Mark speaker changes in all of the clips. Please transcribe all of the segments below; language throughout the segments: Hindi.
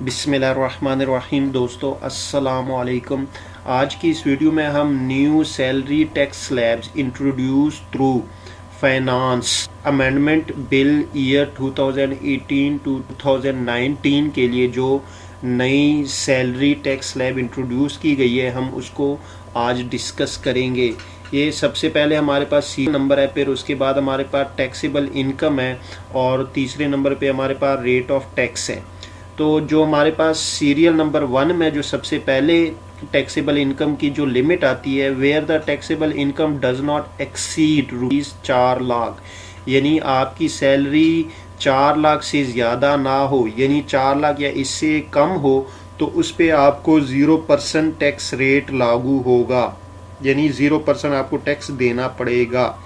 Speaker 1: बिस्मिल्लाहिर्रहमानिर्रहीम। दोस्तों अस्सलाम वालेकुम। आज की इस वीडियो में हम new salary tax slabs introduce through finance amendment bill year 2018 to 2019 के लिए जो नई सैलरी टैक्स स्लैब इंट्रोड्यूस की गई है, हम उसको आज डिस्कस करेंगे। ये सबसे पहले हमारे पास सी नंबर है, फिर उसके बाद हमारे पास टैक्सेबल इनकम है और तीसरे नंबर पे हमारे पास रेट ऑफ टैक्स है। तो जो हमारे पास सीरियल नंबर 1 में जो सबसे पहले टैक्सेबल इनकम की जो लिमिट आती है, where the taxable income does not exceed rupees 4 lakh, यानी आपकी सैलरी 4 लाख से ज़्यादा ना हो, यानी 4 लाख या इससे कम हो, तो उस पर आपको 0% टैक्स रेट लागू होगा, यानी 0% आपको टैक्स देना पड़ेगा।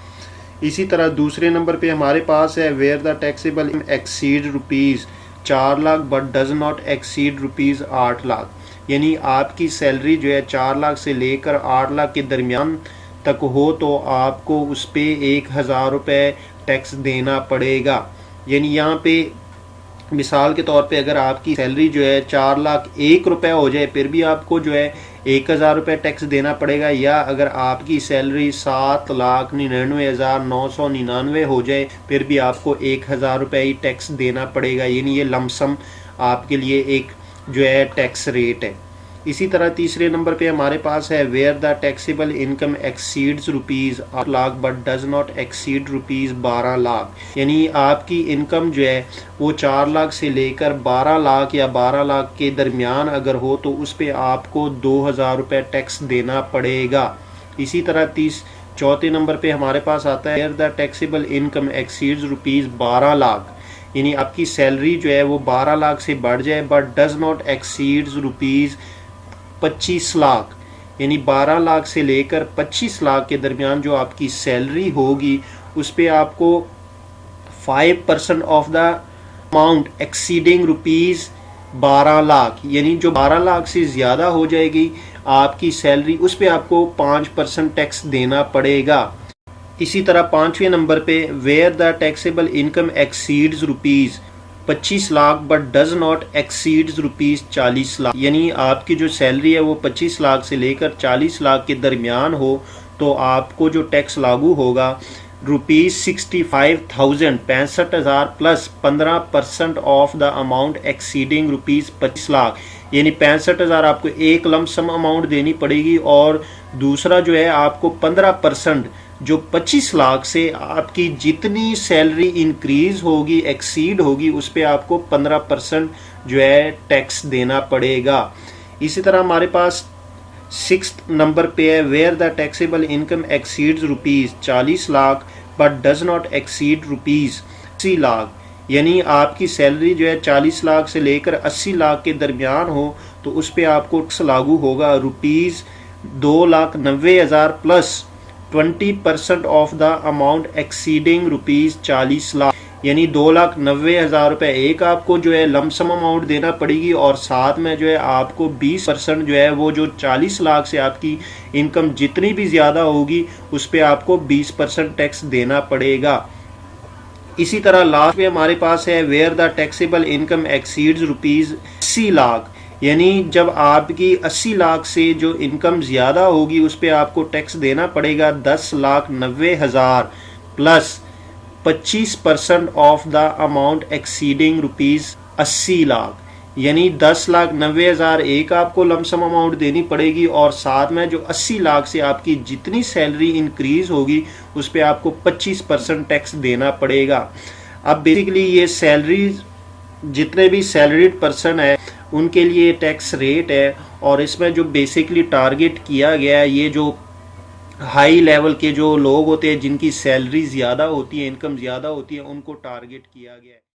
Speaker 1: इसी तरह दूसरे नंबर पे हमारे पास है where the taxable exceed rupees 4 lakh but does not exceed rupees 8 lakh, यानी आपकी सैलरी जो है 4 लाख से लेकर 8 लाख के दरमियान तक हो तो आपको उस पर 1000 रुपये टैक्स देना पड़ेगा। यानी यहाँ पे मिसाल के तौर पे अगर आपकी सैलरी जो है 4 लाख 1 रुपये हो जाए, फिर भी आपको जो है 1000 रुपये टैक्स देना पड़ेगा। या अगर आपकी सैलरी 7,99,999 हो जाए, फिर भी आपको 1000 रुपये ही टैक्स देना पड़ेगा, यानी ये लमसम आपके लिए एक जो है टैक्स रेट है। इसी तरह तीसरे नंबर पे हमारे पास है where the taxable income exceeds rupees 8 lakh but does not exceed rupees 12 lakh, यानी आपकी इनकम जो है वो 4 लाख से लेकर 12 लाख या 12 लाख के दरमियान अगर हो तो उस पर आपको 2000 रुपये टैक्स देना पड़ेगा। इसी तरह चौथे नंबर पे हमारे पास आता है where the taxable income exceeds rupees 12 lakh, यानी आपकी सैलरी जो है वो 12 लाख से बढ़ जाए but does not exceeds rupees 25 lakh, यानी 12 लाख से लेकर 25 लाख के दरमियान जो आपकी सैलरी होगी उस पे आपको 5% of the amount exceeding rupees 12 lakh, यानी जो 12 लाख से ज़्यादा हो जाएगी आपकी सैलरी, उस पे आपको 5% टैक्स देना पड़ेगा। इसी तरह पाँचवें नंबर पे where the taxable income exceeds rupees 25 lakh but does not exceeds rupees 40 lakh, यानी आपकी जो सैलरी है वो 25 लाख से लेकर 40 लाख के दरमियान हो तो आपको जो टैक्स लागू होगा rupees 65,000 65,000 plus 15% of the amount exceeding rupees 25 lakh, यानी 65,000 आपको एक लमसम अमाउंट देनी पड़ेगी और दूसरा जो है आपको 15% जो 25 लाख से आपकी जितनी सैलरी इंक्रीज होगी एक्सीड होगी उस पे आपको 15% जो है टैक्स देना पड़ेगा। इसी तरह हमारे पास 6th नंबर पे है where the taxable income exceeds rupees 40 lakh but does not exceed rupees 80 lakh, यानी आपकी सैलरी जो है 40 लाख से लेकर 80 लाख के दरमियान हो तो उस पे आपको टैक्स लागू होगा rupees 2,90,000 plus 20% of the amount exceeding rupees 40 lakh, यानी 2,90,000 रुपये एक आपको जो है लमसम अमाउंट देना पड़ेगी और साथ में जो है आपको 20% जो है वो जो 40 लाख से आपकी इनकम जितनी भी ज़्यादा होगी उस पर आपको 20% टैक्स देना पड़ेगा। इसी तरह लास्ट में हमारे पास है where the taxable income exceeds rupees 80 lakh, यानी जब आपकी 80 लाख से जो इनकम ज़्यादा होगी उस पर आपको टैक्स देना पड़ेगा 10,90,000 plus 25% of the amount exceeding rupees 80 lakh, यानी 10,90,000 एक आपको लमसम अमाउंट देनी पड़ेगी और साथ में जो 80 लाख से आपकी जितनी सैलरी इंक्रीज होगी उस पर आपको 25% टैक्स देना पड़ेगा। अब बेसिकली ये सैलरी जितने भी सैलरीड पर्सन है उनके लिए टैक्स रेट है और इसमें जो बेसिकली टारगेट किया गया है ये जो हाई लेवल के जो लोग होते हैं जिनकी सैलरी ज़्यादा होती है, इनकम ज़्यादा होती है, उनको टारगेट किया गया है।